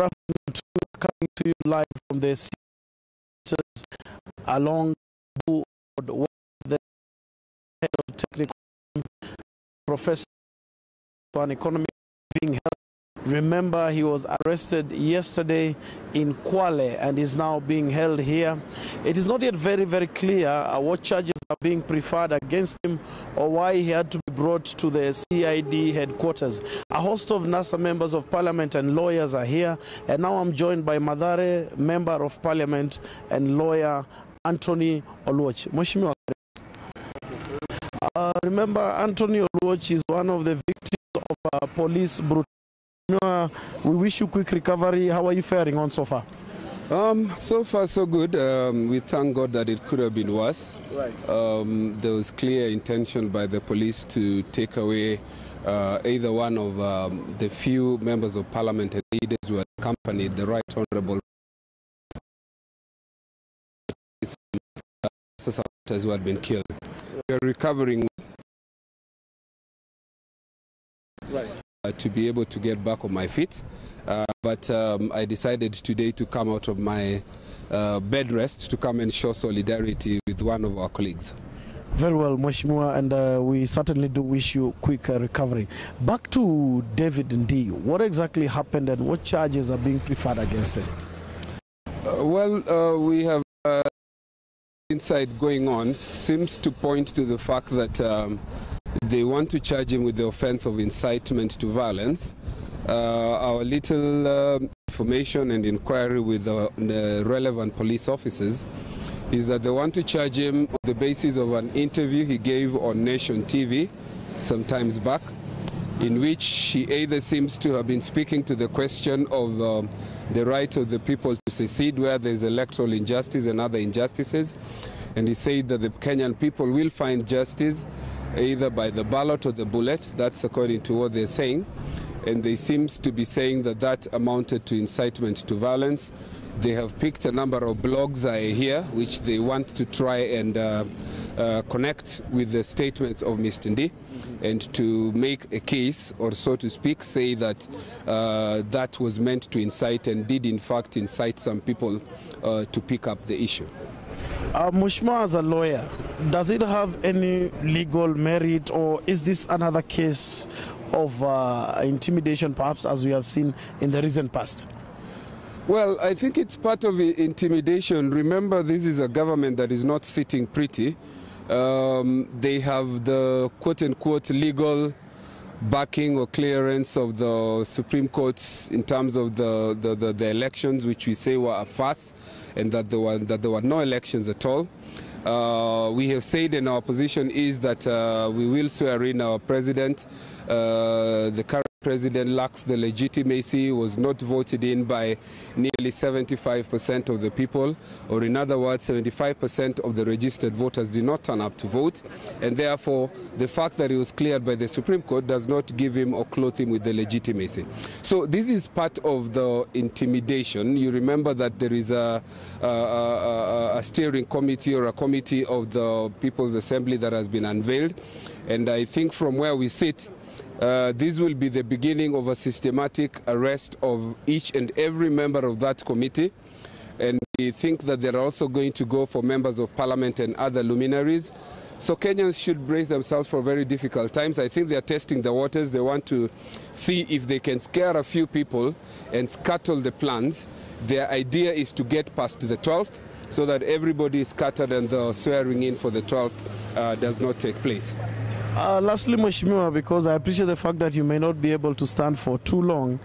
afternoon to coming to you live from the centers along the head of technical professor on economy being held. Remember, he was arrested yesterday in Kwale and is now being held here. It is not yet very clear what charges are being preferred against him or why he had to be brought to the CID headquarters. A host of NASA members of parliament and lawyers are here, and now I'm joined by Mathare, member of parliament and lawyer Anthony Oluoch. Mheshimiwa, remember, Anthony Oluoch is one of the victims of police brutality. We wish you quick recovery. How are you faring on so far? So far so good. We thank God that it could have been worse. Right. There was clear intention by the police to take away either one of the few members of parliament and leaders who had accompanied the Right Honorable who had been killed. We are recovering. Right. To be able to get back on my feet, but I decided today to come out of my bed rest to come and show solidarity with one of our colleagues. Very well, Mheshimiwa, and we certainly do wish you quick recovery. Back to David Ndii. What exactly happened and what charges are being preferred against him? We have inside going on seems to point to the fact that they want to charge him with the offense of incitement to violence. Our little information and inquiry with the relevant police officers is that they want to charge him on the basis of an interview he gave on Nation TV some times back, in which he either seems to have been speaking to the question of the right of the people to secede where there is electoral injustice and other injustices, and he said that the Kenyan people will find justice either by the ballot or the bullets. That's according to what they're saying. And they seem to be saying that that amounted to incitement to violence. They have picked a number of blogs here, which they want to try and connect with the statements of Mr. Ndii, and to make a case, or so to speak, say that that was meant to incite and did in fact incite some people to pick up the issue. Mheshimiwa, as a lawyer, does it have any legal merit, or is this another case of intimidation, perhaps, as we have seen in the recent past? Well, I think it's part of intimidation. Remember, this is a government that is not sitting pretty. They have the quote-unquote legal backing or clearance of the Supreme Court in terms of the elections, which we say were a farce, and that there were no elections at all. We have said in our position is that we will swear in our president. The current president lacks the legitimacy, was not voted in by nearly 75% of the people, or in other words, 75% of the registered voters did not turn up to vote, and therefore the fact that he was cleared by the Supreme Court does not give him or clothe him with the legitimacy. So this is part of the intimidation. You remember that there is a steering committee or a committee of the People's Assembly that has been unveiled, and I think from where we sit, this will be the beginning of a systematic arrest of each and every member of that committee. And we think that they're also going to go for members of parliament and other luminaries. So Kenyans should brace themselves for very difficult times. I think they're testing the waters. They want to see if they can scare a few people and scuttle the plans. Their idea is to get past the 12th so that everybody is scattered and the swearing in for the 12th does not take place. Lastly, Mheshimiwa, because I appreciate the fact that you may not be able to stand for too long,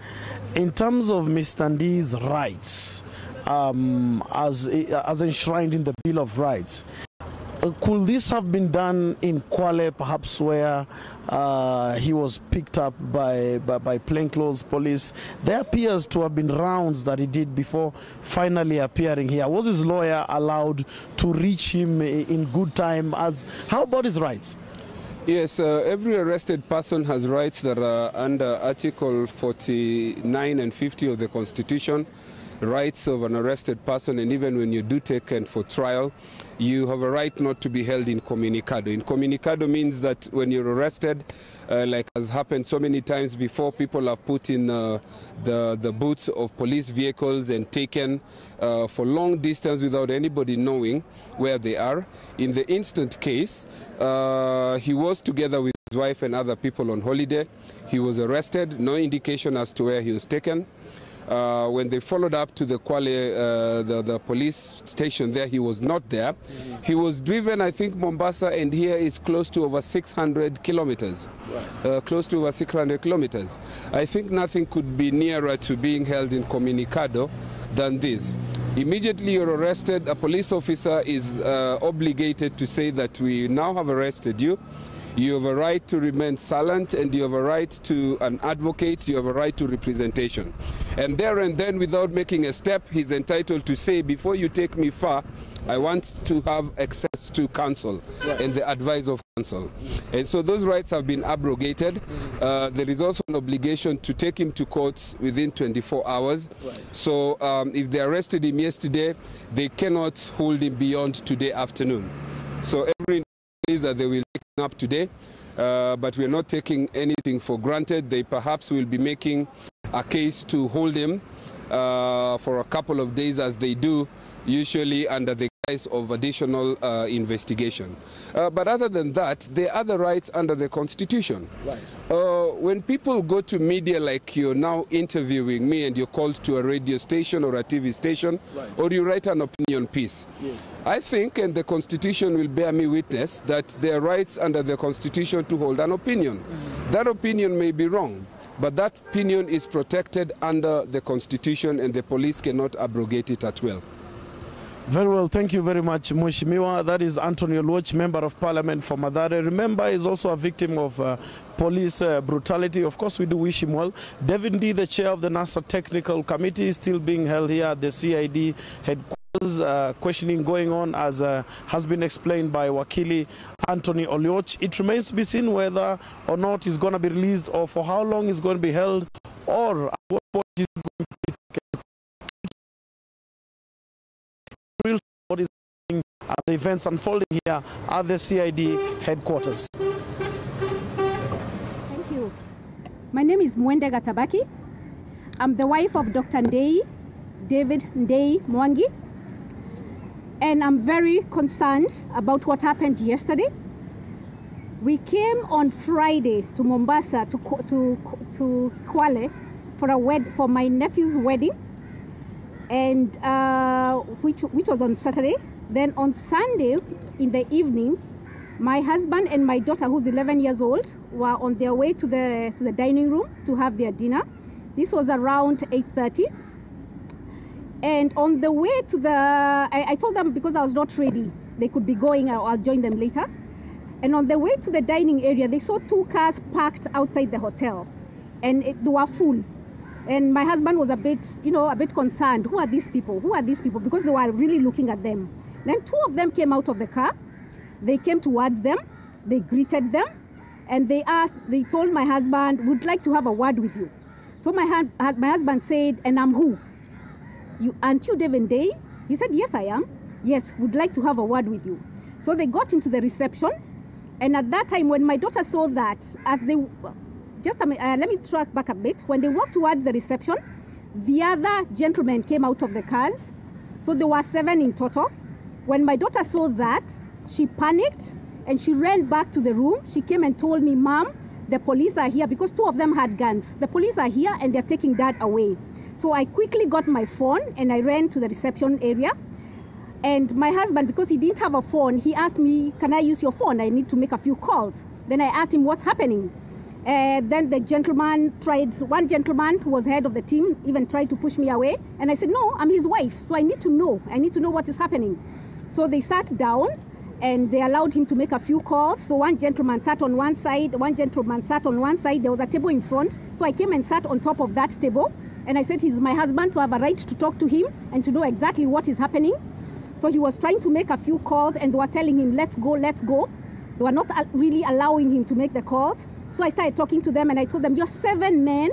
in terms of Mr. Ndii's rights, as enshrined in the Bill of Rights, could this have been done in Kwale, perhaps where he was picked up by plainclothes police? There appears to have been rounds that he did before finally appearing here. Was his lawyer allowed to reach him in good time? How about his rights? Yes, every arrested person has rights that are under Article 49 and 50 of the Constitution. rights of an arrested person, and even when you do taken for trial, you have a right not to be held incommunicado. Incommunicado means that when you're arrested, like has happened so many times before, people have put in the boots of police vehicles and taken for long distance without anybody knowing where they are. In the instant case, he was together with his wife and other people on holiday. He was arrested, no indication as to where he was taken. When they followed up to the Kwale, the police station there, he was not there. He was driven, I think, Mombasa, and here is close to over 600 kilometers. Right. Close to over 600 kilometers. I think nothing could be nearer to being held incommunicado than this. Immediately you're arrested, a police officer is obligated to say that we now have arrested you. You have a right to remain silent, and you have a right to an advocate, you have a right to representation. And there and then, without making a step, he's entitled to say, before you take me far, I want to have access to counsel and the advice of counsel. And so those rights have been abrogated. There is also an obligation to take him to court within 24 hours. So if they arrested him yesterday, they cannot hold him beyond today afternoon. So every is that they will take him up today, but we are not taking anything for granted. They perhaps will be making a case to hold him for a couple of days, as they do usually under the guise of additional investigation. But other than that, there are other rights under the Constitution. Right. When people go to media like you're now interviewing me, and you're called to a radio station or a TV station, right, or you write an opinion piece, yes, I think, and the Constitution will bear me witness, that there are rights under the Constitution to hold an opinion. Mm-hmm. That opinion may be wrong, but that opinion is protected under the Constitution, and the police cannot abrogate it at will. Very well, thank you very much, Mheshimiwa. That is Anthony Oluoch, Member of Parliament for Mathare. Remember, he's also a victim of police brutality. Of course, we do wish him well. David Ndii, the chair of the NASA Technical Committee, is still being held here at the CID headquarters. Questioning going on, as has been explained by Wakili Anthony Oluoch. It remains to be seen whether or not he's going to be released, or for how long he's going to be held, or at what point he's going to be what is happening at the events unfolding here at the CID headquarters. Thank you. My name is Mwende Gatabaki. I'm the wife of Dr. Ndii, David Ndii Mwangi, and I'm very concerned about what happened yesterday. We came on Friday to Mombasa to Kwale for my nephew's wedding, and which was on Saturday. Then on Sunday in the evening, my husband and my daughter, who's 11 years old, were on their way to the dining room to have their dinner. This was around 8:30. And on the way to I told them, because I was not ready, they could be going, I'll join them later. And on the way to the dining area, they saw two cars parked outside the hotel, and they were full. And my husband was a bit concerned. Who are these people? Who are these people? Because they were really looking at them. Then two of them came out of the car. They came towards them. They greeted them. And they told my husband, "Would like to have a word with you." So my husband said, "And I'm who? Aren't you David Ndii?" He said, "Yes, I am." "Yes, would like to have a word with you." So they got into the reception. And at that time, when my daughter saw that, let me track back a bit. When they walked towards the reception, the other gentlemen came out of the cars. So there were 7 in total. When my daughter saw that, she panicked and she ran back to the room. She came and told me, "Mom, the police are here," because 2 of them had guns. "The police are here and they're taking Dad away." So I quickly got my phone and I ran to the reception area. And my husband, because he didn't have a phone, he asked me, "Can I use your phone? I need to make a few calls." Then I asked him, "What's happening?" Then one gentleman who was head of the team even tried to push me away. And I said, "No, I'm his wife, so I need to know what is happening." So they sat down and they allowed him to make a few calls. So one gentleman sat on one side, one gentleman sat on one side. There was a table in front. So I came and sat on top of that table. And I said, "He's my husband, so I have a right to talk to him and to know exactly what is happening." So he was trying to make a few calls and they were telling him, "Let's go, let's go." They were not really allowing him to make the calls. So I started talking to them and I told them, "You're 7 men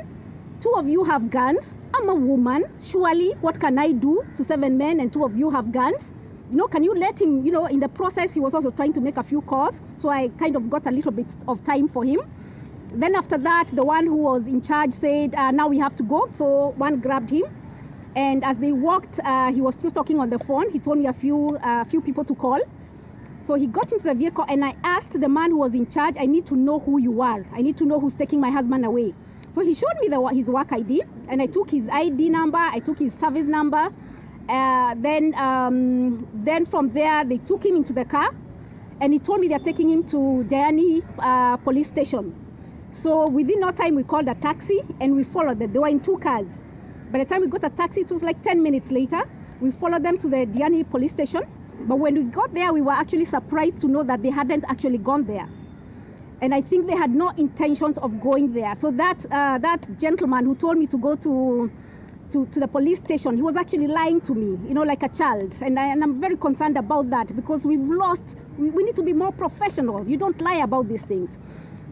2 of you have guns. I'm a woman. Surely, what can I do to 7 men and 2 of you have guns? You know, can you let him, you know, in the process, he was also trying to make a few calls. So I kind of got a little bit of time for him. Then after that, the one who was in charge said, now we have to go. So one grabbed him. And as they walked, he was still talking on the phone. He told me a few people to call. So he got into the vehicle and I asked the man who was in charge, I need to know who you are. I need to know who's taking my husband away. So he showed me his work ID and I took his ID number, I took his service number. Then from there, they took him into the car and he told me they're taking him to Ndii police station. So within no time, we called a taxi and we followed them. They were in 2 cars. By the time we got a taxi, it was like 10 minutes later. We followed them to the Ndii police station. But when we got there, we were actually surprised to know that they hadn't actually gone there. And I think they had no intentions of going there. So that gentleman who told me to go to the police station, he was actually lying to me, you know, like a child. And I'm very concerned about that because we need to be more professional. You don't lie about these things.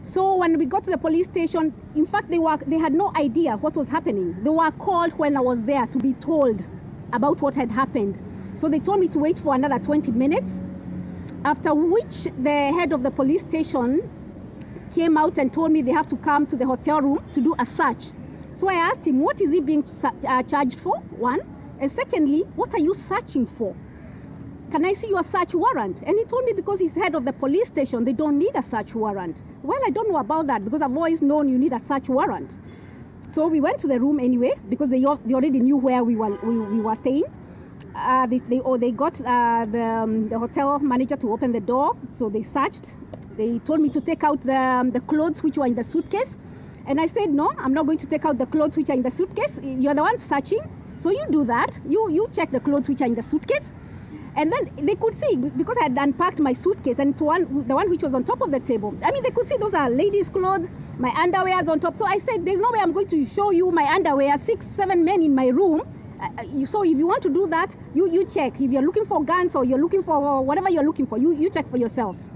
So when we got to the police station, in fact, they had no idea what was happening. They were called when I was there to be told about what had happened. So they told me to wait for another 20 minutes, after which the head of the police station came out and told me they have to come to the hotel room to do a search. So I asked him, what is he being charged for, one? And secondly, what are you searching for? Can I see your search warrant? And he told me because he's head of the police station, they don't need a search warrant. Well, I don't know about that because I've always known you need a search warrant. So we went to the room anyway because they already knew where we were staying. They got the hotel manager to open the door, so they searched. They told me to take out the clothes which were in the suitcase. And I said, no, I'm not going to take out the clothes which are in the suitcase. You're the one searching, so you do that. You check the clothes which are in the suitcase. And then they could see, because I had unpacked my suitcase, and it's the one which was on top of the table. I mean, they could see those are ladies' clothes, my underwear is on top. So I said, there's no way I'm going to show you my underwear, 6, 7 men in my room. So if you want to do that, you check. If you're looking for guns or you're looking for whatever you're looking for, you check for yourselves.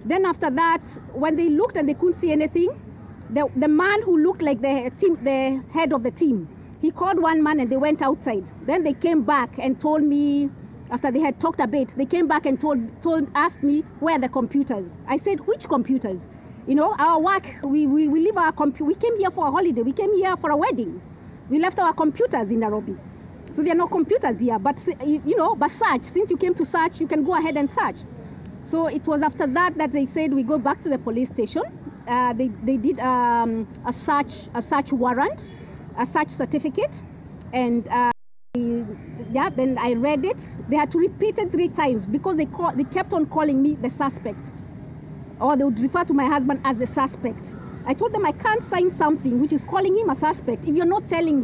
Then after that, when they looked and they couldn't see anything, the man who looked like the head of the team, he called one man and they went outside. Then they came back and told me, after they had talked a bit, they came back and asked me where are the computers. I said, which computers? You know, our work, we leave our computer. We came here for a holiday. We came here for a wedding. We left our computers in Nairobi. So there are no computers here. But, you know, but search. Since you came to search, you can go ahead and search. So it was after that they said we go back to the police station. They did a search warrant, a search certificate. And yeah, then I read it. They had to repeat it 3 times because they kept on calling me the suspect. Or they would refer to my husband as the suspect. I told them I can't sign something which is calling him a suspect if you're not telling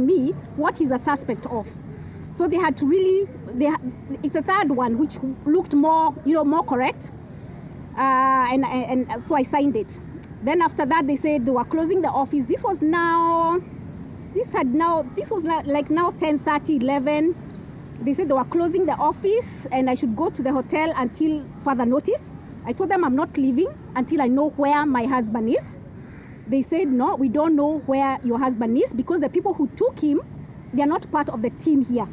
me what he's a suspect of. So they had to really, it's a third one which looked more, you know, more correct. And so I signed it. Then after that, they said they were closing the office. This was like now 10:30, 11. They said they were closing the office and I should go to the hotel until further notice. I told them I'm not leaving until I know where my husband is. They said, no, we don't know where your husband is because the people who took him, they're not part of the team here.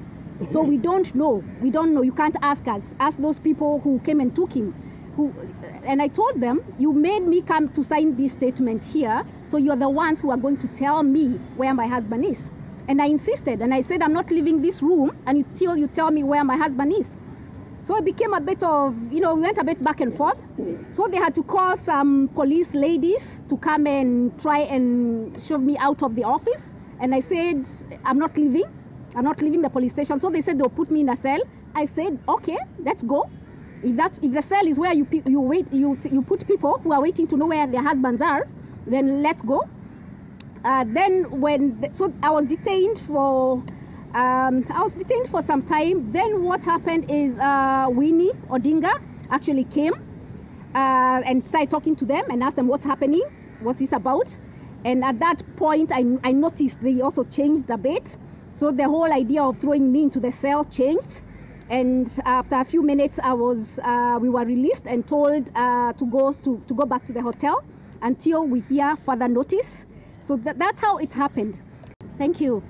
So we don't know. We don't know. You can't ask us. Ask those people who came and took him. And I told them, you made me come to sign this statement here, so you're the ones who are going to tell me where my husband is. And I insisted, and I said, I'm not leaving this room until you tell me where my husband is. So it became a bit of, you know, we went a bit back and forth. So they had to call some police ladies to come and try and shove me out of the office. And I said, I'm not leaving. I'm not leaving the police station. So they said they'll put me in a cell. I said, okay, let's go. If the cell is where you put people who are waiting to know where their husbands are, then let's go. So I was detained for some time. Then what happened is Winnie Odinga actually came and started talking to them and asked them what's happening, what this about. And at that point, I noticed they also changed a bit. So the whole idea of throwing me into the cell changed. And after a few minutes, we were released and told to go back to the hotel until we hear further notice. So that's how it happened. Thank you.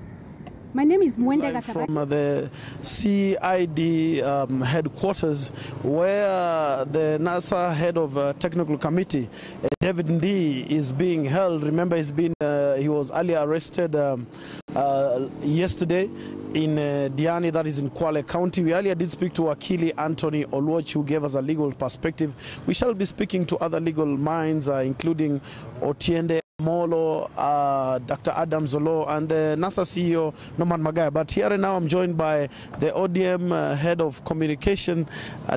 My name is Mwende Gatabaki. From the CID headquarters, where the NASA head of technical committee, David Ndii, is being held. Remember, he was earlier arrested yesterday in Diani, that is in Kwale County. We earlier did speak to Wakili Anthony Oluoch, who gave us a legal perspective. We shall be speaking to other legal minds, including Otiende Molo, Dr. Adam Zolo, and the NASA CEO, Norman Magaya. But here and now I'm joined by the ODM head of communication,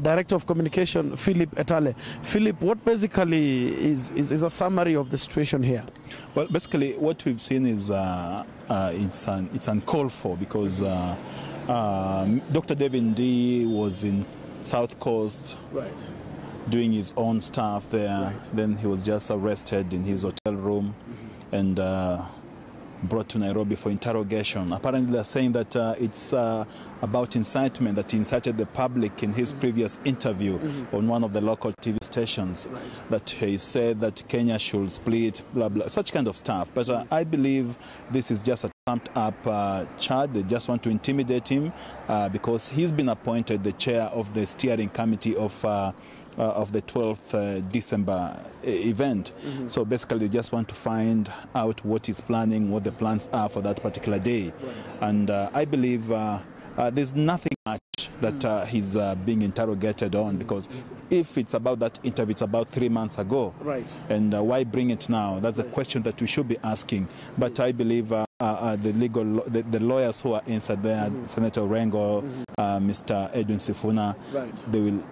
director of communication, Philip Etale. Philip, what basically is a summary of the situation here? Well, basically what we've seen is it's uncalled for, because Dr. David Ndii was in South Coast. Right. Doing his own stuff there. Right. Then he was just arrested in his hotel room and brought to Nairobi for interrogation. Apparently they're saying that it's about incitement, that he incited the public in his previous interview on one of the local TV stations, that he said that Kenya should split, blah, blah, such kind of stuff. But I believe this is just a trumped up charge. They just want to intimidate him because he's been appointed the chair of the steering committee of the 12th December event. So basically they just want to find out what he's planning, what the plans are for that particular day. And I believe there's nothing much that he's being interrogated on, because if it's about that interview, it's about 3 months ago. Right. And why bring it now? That's a question that we should be asking. But I believe the lawyers who are inside there, Senator Orengo, Mr. Edwin Sifuna,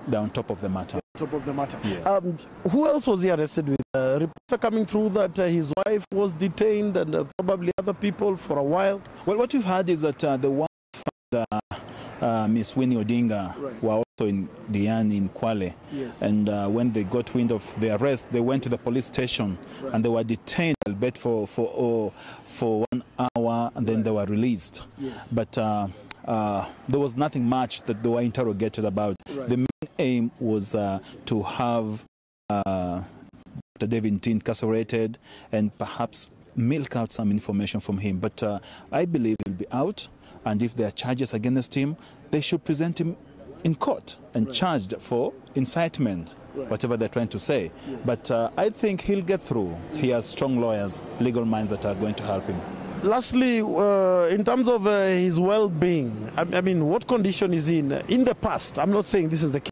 they're on top of the matter. Top of the matter. Yes. Who else was he arrested with? Reports are coming through that his wife was detained, and probably other people for a while. Well, what we've heard is that the wife and Miss Winnie Odinga were also in Diani in Kwale. Yes. And when they got wind of the arrest, they went to the police station and they were detained, albeit for 1 hour, and then they were released. Yes. But there was nothing much that they were interrogated about. The main aim was to have Dr. David Ndii incarcerated and perhaps milk out some information from him. But I believe he'll be out, and if there are charges against him, they should present him in court and charged for incitement, whatever they're trying to say. Yes. But I think he'll get through. He has strong lawyers, legal minds that are going to help him. Lastly, in terms of his well-being, I mean, what condition is he in? In the past, I'm not saying this is the case,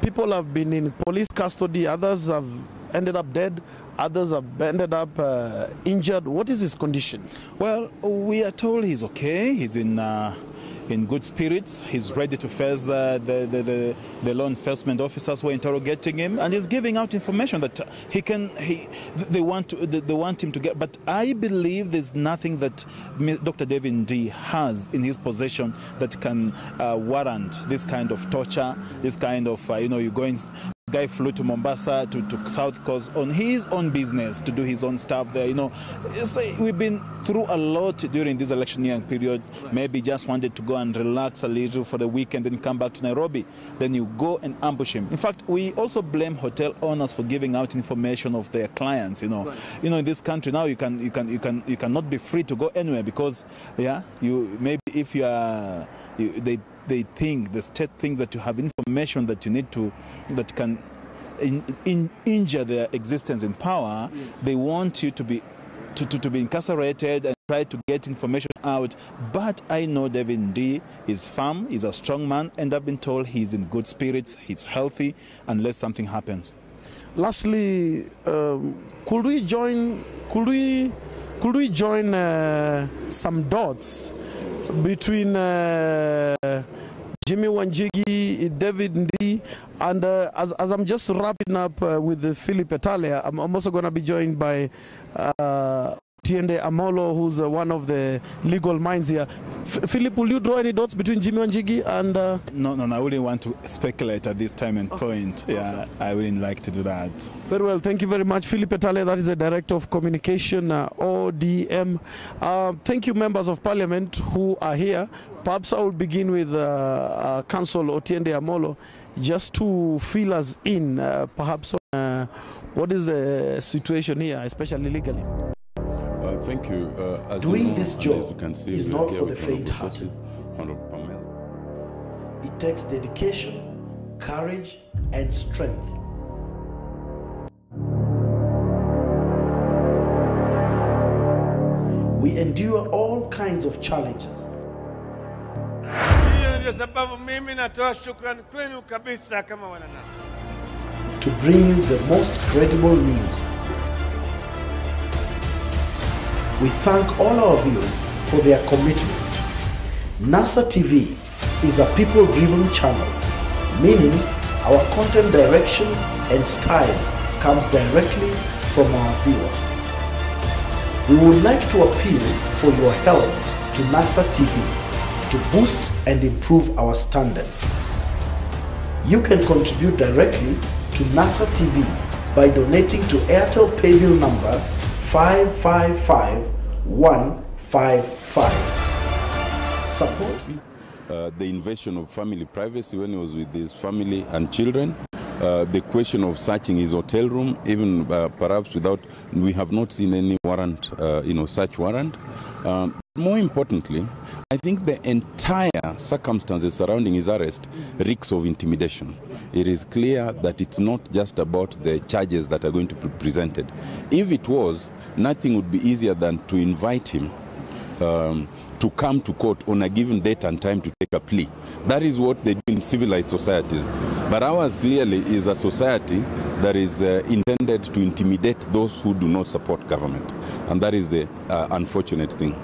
people have been in police custody, others have ended up dead, others have ended up injured. What is his condition? Well, we are told he's okay. He's in good spirits. He's ready to face the law enforcement officers who are interrogating him, and he's giving out information that they want him to get. But I believe there's nothing that Dr. David Ndii has in his possession that can warrant this kind of torture, this kind of you go in. Guy flew to Mombasa, to South Coast on his own business, to do his own stuff there. We've been through a lot during this election year period. Maybe just wanted to go and relax a little for the weekend and come back to Nairobi. Then you go and ambush him. In fact, we also blame hotel owners for giving out information of their clients. In this country now you cannot be free to go anywhere, because maybe if they think, the state thinks that you have information that you need to, that can injure their existence in power. Yes. They want you to be incarcerated and try to get information out. But I know David Ndii is firm, he's a strong man, and I've been told he's in good spirits, he's healthy, unless something happens. Lastly, could we join some dots between Jimmy Wanjigi, David Ndii, and as I'm just wrapping up with Philip Etale, I'm also going to be joined by Tiende Amolo, who's one of the legal minds here. Philip, will you draw any dots between Jimmy Wanjigi and... No, I wouldn't want to speculate at this time and point. Yeah, I wouldn't like to do that. Very well, thank you very much. Philip Etale, that is the Director of Communication, ODM. Thank you, members of Parliament who are here. Perhaps I will begin with Council Otiende Amolo, just to fill us in, perhaps, what is the situation here, especially legally. Thank you. Doing this job is not for the faint-hearted. It takes dedication, courage, and strength. We endure all kinds of challenges. To bring you the most credible news. We thank all our viewers for their commitment. NASA TV is a people-driven channel, meaning our content direction and style comes directly from our viewers. We would like to appeal for your help to NASA TV to boost and improve our standards. You can contribute directly to NASA TV by donating to Airtel Paybill number 555155. Support the invasion of family privacy when he was with his family and children. The question of searching his hotel room, even perhaps without, we have not seen any warrant, search warrant. More importantly, I think the entire circumstances surrounding his arrest reeks of intimidation. It is clear that it's not just about the charges that are going to be presented. If it was, nothing would be easier than to invite him to come to court on a given date and time to take a plea. That is what they do in civilized societies. But ours clearly is a society that is intended to intimidate those who do not support government. And that is the unfortunate thing.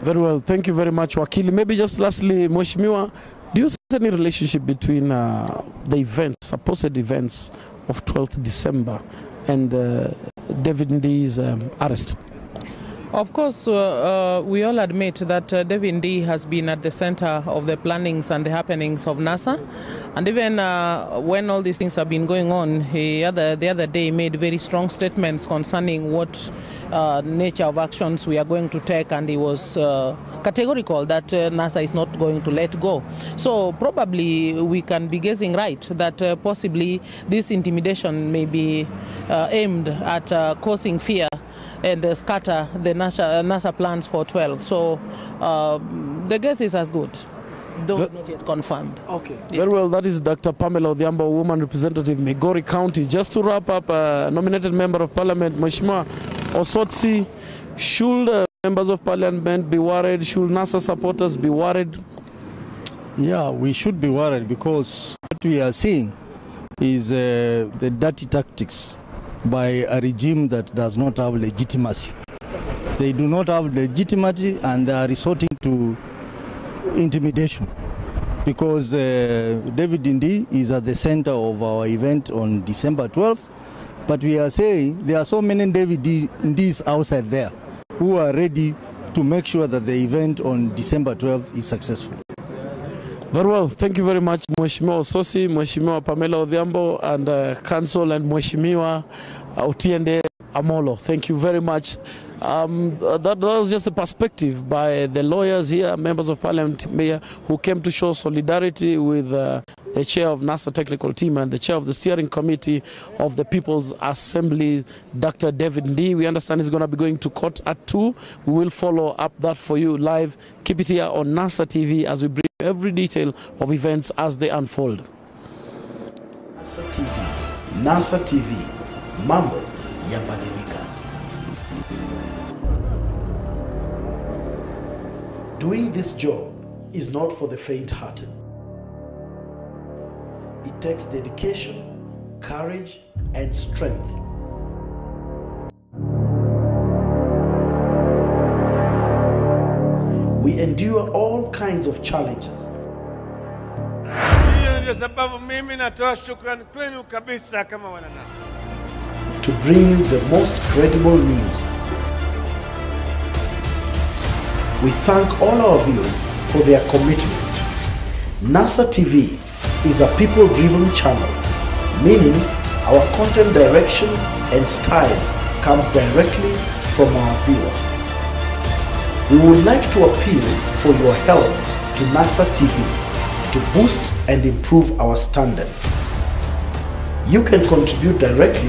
Very well. Thank you very much, Wakili. Maybe just lastly, Mheshimiwa, do you see any relationship between the events, supposed events of 12th December and David Ndii's arrest? Of course, we all admit that David Ndii has been at the center of the plannings and the happenings of NASA. And even when all these things have been going on, the other day made very strong statements concerning what nature of actions we are going to take, and he was categorical that NASA is not going to let go. So probably we can be guessing right that possibly this intimidation may be aimed at causing fear and scatter the NASA plans for 12. So the guess is as good, though not yet confirmed. Okay. Yeah. Very well. That is Dr. Pamela Odhiambo, woman representative, Migori County. Just to wrap up, nominated member of parliament, Mheshimiwa Osotsi, should members of parliament be worried? Should NASA supporters be worried? Yeah, we should be worried because what we are seeing is the dirty tactics by a regime that does not have legitimacy. They do not have legitimacy and they are resorting to intimidation because David Ndii is at the center of our event on December 12th. But we are saying there are so many David Ndiis outside there who are ready to make sure that the event on December 12th is successful. Very well. Thank you very much, Mheshimiwa Ososi, Mheshimiwa Pamela Odhiambo, and Council, and Mheshimiwa Otiende Amolo. Thank you very much. That was just a perspective by the lawyers here, members of parliament here, who came to show solidarity with the chair of NASA technical team and the chair of the steering committee of the People's Assembly, Dr. David Ndii. We understand he's going to be going to court at 2. We will follow up that for you live. Keep it here on NASA TV as we bring every detail of events as they unfold. NASA TV, mambo yabadilika. Doing this job is not for the faint-hearted. It takes dedication, courage, and strength. We endure all kinds of challenges. To bring you the most credible news. We thank all our viewers for their commitment. NASA TV is a people-driven channel, meaning our content direction and style comes directly from our viewers. We would like to appeal for your help to NASA TV to boost and improve our standards. You can contribute directly